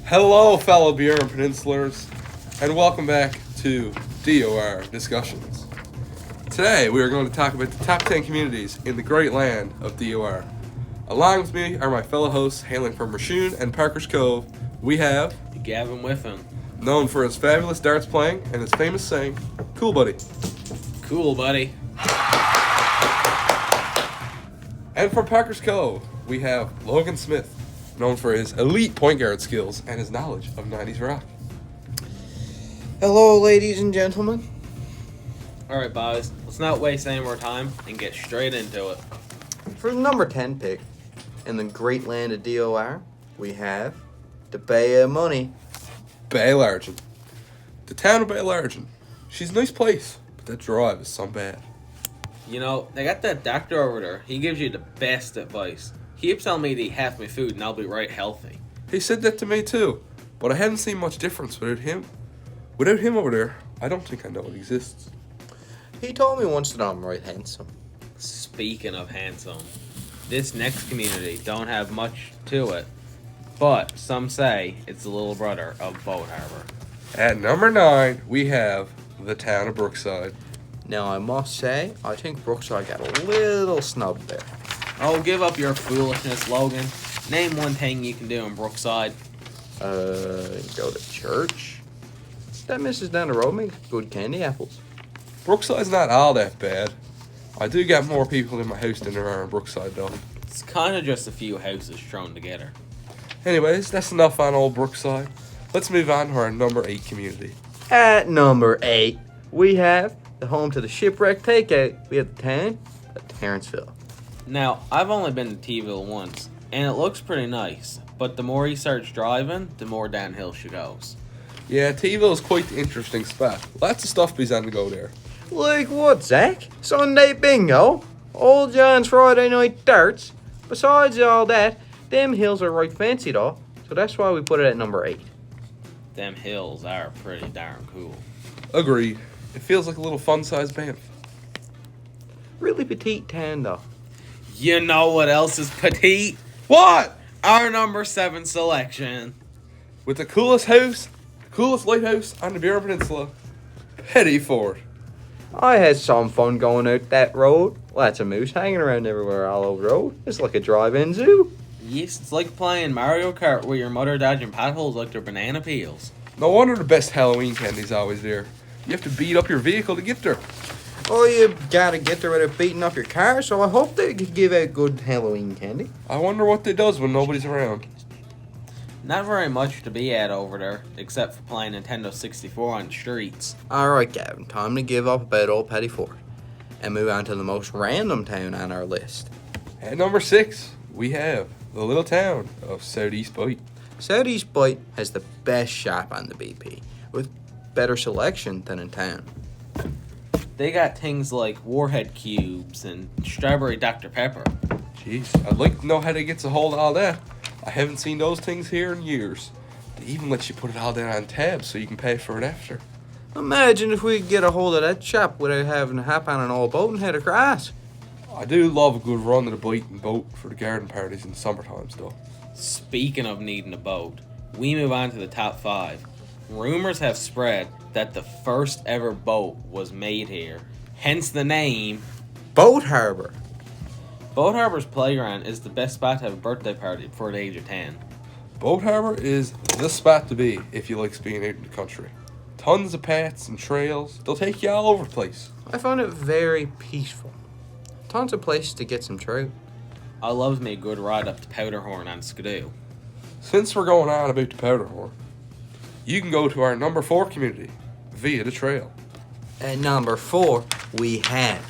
Hello, fellow Bureau Peninsulars, and welcome back to DOR Discussions. Today, we are going to talk about the top 10 communities in the great land of DOR. Along with me are my fellow hosts hailing from Raccoon and Parker's Cove. We have Gavin Whiffen. known for his fabulous darts playing and his famous saying, "Cool, buddy." Cool, buddy. And from Parker's Cove, we have Logan Smith, known for his elite point guard skills and his knowledge of 90s rock. Hello, ladies and gentlemen. Alright, boys, let's not waste any more time and get straight into it. For the number 10 pick in the great land of DOR, we have the Bay of Money. Baylargin. The town of Baylargin. She's a nice place, but that drive is some bad. You know, they got that doctor over there. He gives you the best advice. He keeps telling me to eat half my food and I'll be right healthy. He said that to me too, but I haven't seen much difference without him. Without him over there, I don't think I know it exists. He told me once that I'm right handsome. Speaking of handsome, this next community don't have much to it, but some say it's the little brother of Boat Harbor. At number 9, we have the town of Brookside. Now, I must say, I think Brookside got a little snubbed there. Oh, give up your foolishness, Logan. Name one thing you can do in Brookside. Go to church. That missus down the road makes good candy apples. Brookside's not all that bad. I do got more people in my house than there are in Brookside though. It's kind of just a few houses thrown together. Anyways, that's enough on old Brookside. Let's move on to our number 8 community. At number 8, we have the home to the shipwreck takeout. We have the town of Terrenceville. Now, I've only been to T-ville once, and it looks pretty nice, but the more he starts driving, the more downhill she goes. Yeah, T-ville is quite the interesting spot. Lots of stuff be on to go there. Like what, Zach? Sunday bingo? Old John's Friday night darts? Besides all that, them hills are right fancy though, so that's why we put it at number 8. Them hills are pretty darn cool. Agreed. It feels like a little fun-sized Banff. Really petite town though. You know what else is petite? What? Our number 7 selection. With the coolest house, the coolest lighthouse on the Bureau Peninsula, Petty Fort. I had some fun going out that road. Lots of moose hanging around everywhere all over the road. It's like a drive-in zoo. Yes, it's like playing Mario Kart with your mother dodging potholes like they're banana peels. No wonder the best Halloween candy's always there. You have to beat up your vehicle to get there. Oh, you gotta get there without beating up your car, so I hope they could give out good Halloween candy. I wonder what they does when nobody's around. Not very much to be at over there, except for playing Nintendo 64 on the streets. Alright, Gavin, time to give up about old Petty Fort and move on to the most random town on our list. At number 6, we have the little town of Southeast Bight. Southeast Bight has the best shop on the BP, with better selection than in town. They got things like Warhead Cubes and Strawberry Dr. Pepper. Jeez, I'd like to know how they gets a hold of all that. I haven't seen those things here in years. They even let you put it all down on tabs so you can pay for it after. Imagine if we could get a hold of that shop without having to hop on an old boat and head across. I do love a good run to the Bight and boat for the garden parties in the summer times though. Speaking of needing a boat, we move on to the top 5. Rumors have spread that the first ever boat was made here, hence the name Boat Harbor. Boat Harbor's playground is the best spot to have a birthday party before the age of 10. Boat Harbor is the spot to be if you like being out in the country. Tons of paths and trails. They'll take you all over the place. I found it very peaceful. Tons of places to get some trout. I loves me a good ride up to Powderhorn on Skidoo. Since we're going on about the Powderhorn, you can go to our number 4 community via the trail. At number 4, we have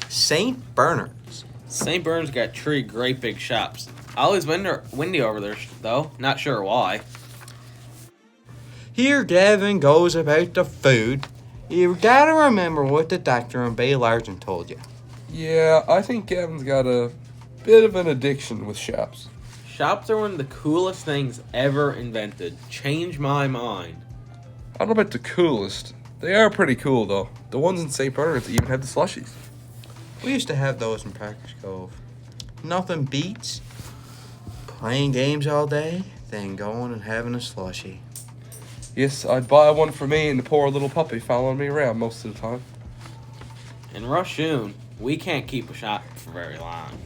St. Bernard's. St. Bernard's got 3 great big shops. Always windy over there, though. Not sure why. Here Gavin goes about the food. You gotta remember what the doctor in Baylargin told you. Yeah, I think Gavin's got a bit of an addiction with shops. Shops are one of the coolest things ever invented. Change my mind. I don't know about the coolest. They are pretty cool though. The ones in St. Bernard's even have the slushies. We used to have those in Parker's Cove. Nothing beats playing games all day, then going and having a slushie. Yes, I'd buy one for me and the poor little puppy following me around most of the time. In Rushoon, we can't keep a shop for very long.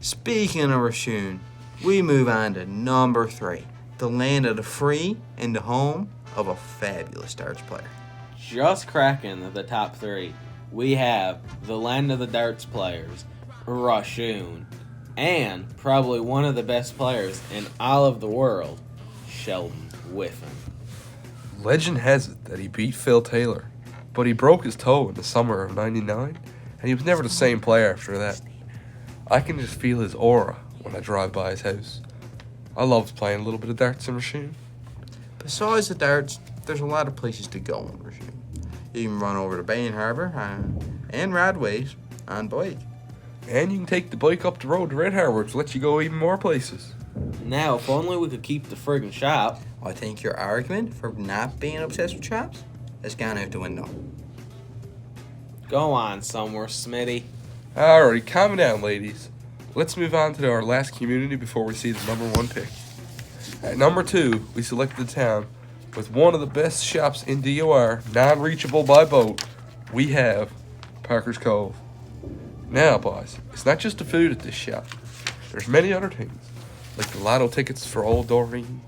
Speaking of Rashun, we move on to number 3, the land of the free and the home of a fabulous darts player. Just cracking the top 3, we have the land of the darts players, Rushoon, and probably one of the best players in all of the world, Sheldon Whiffen. Legend has it that he beat Phil Taylor, but he broke his toe in the summer of '99, and he was never the same player after that. I can just feel his aura when I drive by his house. I loved playing a little bit of darts in Rashun. Besides the darts, there's a lot of places to go in Rashun. You can run over to Bain Harbour and Radways on bike. And you can take the bike up the road to Red Harbour, which lets you go even more places. Now, if only we could keep the friggin' shop. I think your argument for not being obsessed with shops has gone out the window. Go on somewhere, Smitty. Alright, calm down, ladies. Let's move on to our last community before we see the number 1 pick. At number 2, we selected a town with one of the best shops in DOR, non-reachable by boat. We have Parker's Cove. Now, boys, it's not just the food at this shop. There's many other things, like the lotto tickets for old Doreen,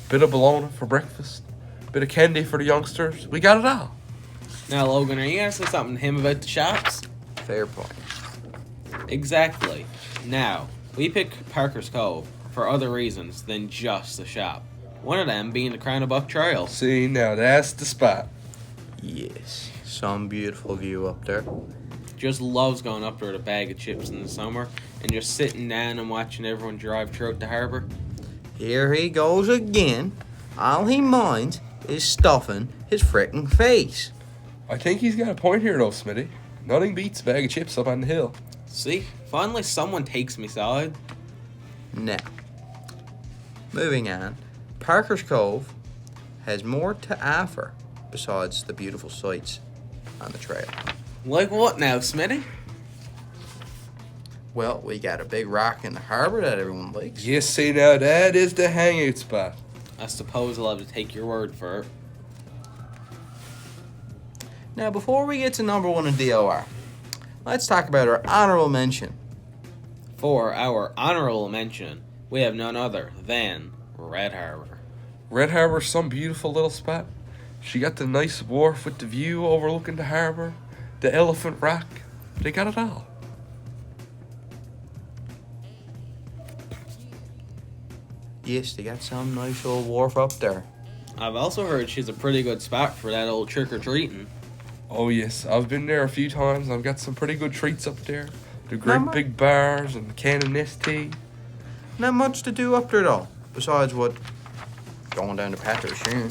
bit of bologna for breakfast, bit of candy for the youngsters. We got it all. Now, Logan, are you gonna say something to him about the shops? Fair point. Exactly. Now, we pick Parker's Cove for other reasons than just the shop. One of them being the Crown of Buck Trail. See, now that's the spot. Yes, some beautiful view up there. Just loves going up there with a bag of chips in the summer and just sitting down and watching everyone drive throughout the harbour. Here he goes again. All he minds is stuffing his frickin' face. I think he's got a point here, though, Smitty. Nothing beats a bag of chips up on the hill. See, finally someone takes me side. Now, moving on, Parker's Cove has more to offer besides the beautiful sights on the trail. Like what now, Smitty? Well, we got a big rock in the harbor that everyone likes. Yes, see, now that is the hangout spot. I suppose I'll have to take your word for it. Now, before we get to number 1 in DOR, let's talk about our honorable mention. For our honorable mention, we have none other than Red Harbour. Red Harbor's some beautiful little spot. She got the nice wharf with the view overlooking the harbor, the Elephant Rock. They got it all. Yes, they got some nice old wharf up there. I've also heard she's a pretty good spot for that old trick-or-treating. Oh, yes, I've been there a few times. I've got some pretty good treats up there. The great big bars and cannon nest tea. Not much to do up there, though, besides what? Going down to Patrick's Shoon.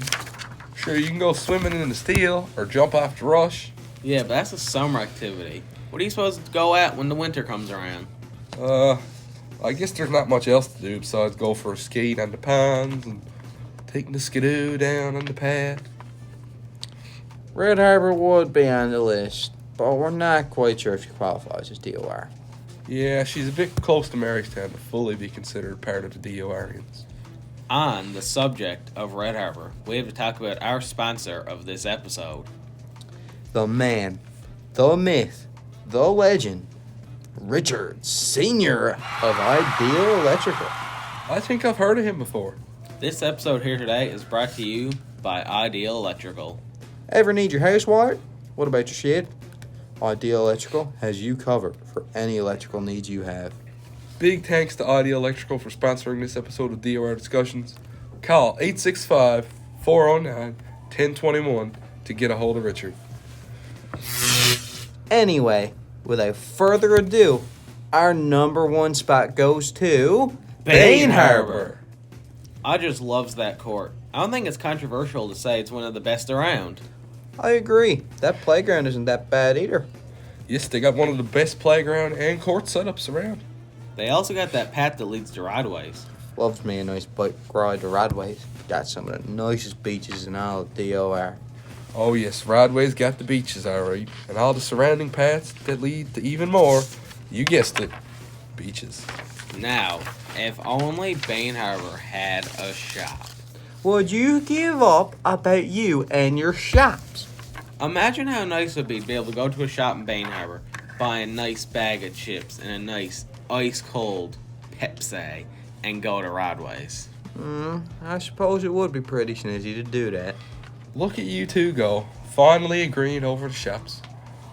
Sure, you can go swimming in the Steel or jump off the Rush. Yeah, but that's a summer activity. What are you supposed to go at when the winter comes around? I guess there's not much else to do besides go for a skate on the ponds and taking the skidoo down on the path. Red Harbour would be on the list, but we're not quite sure if she qualifies as DOR. Yeah, she's a bit close to Marystown to fully be considered part of the DORians. On the subject of Red Harbour, we have to talk about our sponsor of this episode. The man, the myth, the legend, Richard Sr. of Ideal Electrical. I think I've heard of him before. This episode here today is brought to you by Ideal Electrical. Ever need your house wired? What about your shed? Ideal Electrical has you covered for any electrical needs you have. Big thanks to Ideal Electrical for sponsoring this episode of DOR Discussions. Call 865-409-1021 to get a hold of Richard. Anyway, without further ado, our number 1 spot goes to Bain Harbour. I just loves that court. I don't think it's controversial to say it's one of the best around. I agree. That playground isn't that bad either. Yes, they got one of the best playground and court setups around. They also got that path that leads to Rideways. Loves me a nice bike ride to Radways. Got some of the nicest beaches in all of DOR. Oh yes, Rodway's got the beaches alright, and all the surrounding paths that lead to even more, you guessed it, beaches. Now, If only Bain Harbor had a shop. Would you give up about you and your shops? Imagine how nice it would be to be able to go to a shop in Bain Harbor, buy a nice bag of chips and a nice ice-cold Pepsi, and go to Rodway's. I suppose it would be pretty snazzy to do that. Look at you two go, finally agreeing over the shops.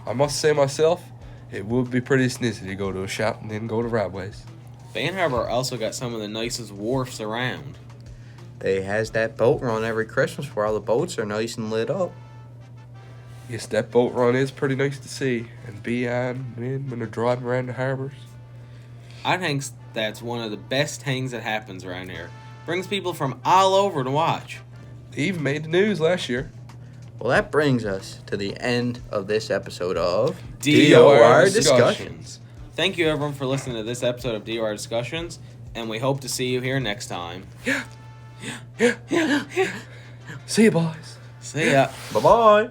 I must say myself, it would be pretty snazzy to go to a shop and then go to Rodway's. Bain Harbor also got some of the nicest wharfs around. They has that boat run every Christmas where all the boats are nice and lit up. Yes, that boat run is pretty nice to see and be on when they're driving around the harbors. I think that's one of the best things that happens around here. Brings people from all over to watch. They even made the news last year. Well, that brings us to the end of this episode of DOR Discussions. Thank you, everyone, for listening to this episode of DOR Discussions, and we hope to see you here next time. Yeah. See you, boys. See ya. Bye-bye.